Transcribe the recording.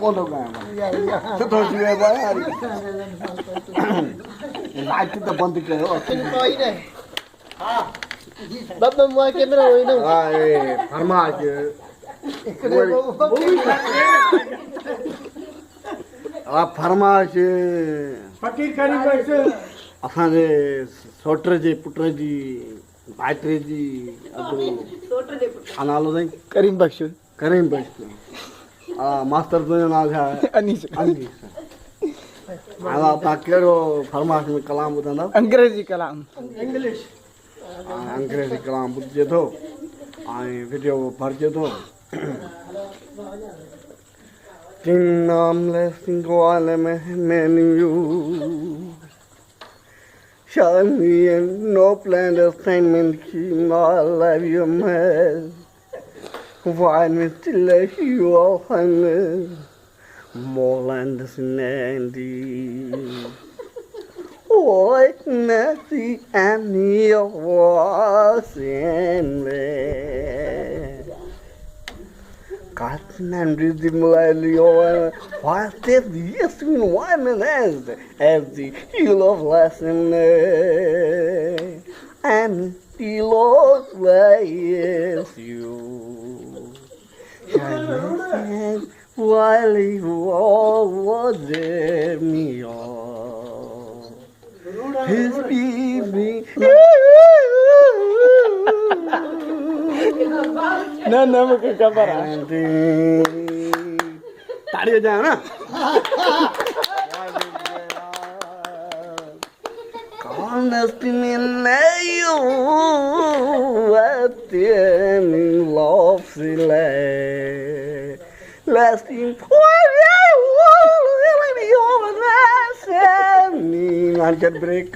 कौन होगा तो जी है भाई यार लाइट तो बंद करो कोई नहीं हां बाबा मुआ कैमरा होई ना ए फरमाइश फरमाइश फकीर करी बस असांजे सोटर जे पुट जी भाइटे जी नालो साईं करीम बख्श करीम बख्श मास्टर तुंहिंजो नालो छा आहे अनीस हाणे तव्हां कहिड़ो फरमाइश में कलाम ॿुधंदव अंग्रेजी कलाम अंग्रेजी कलाम ॿुधिजे थो ऐं वीडियो भरिजे थो I'm blessing while I'm meaning you. Shall me and no plan assignment, I love you, man. Why me still let you off and more understanding. Oh, Nancy and your was in there. Cotton and rhythm why said yes in women as the heel of lesson and the Lord lays you. And while you all was there me all his evening. ना ना मुझे खबर है ताड़ी हो जाए ना कौन you at the end love lasting I can break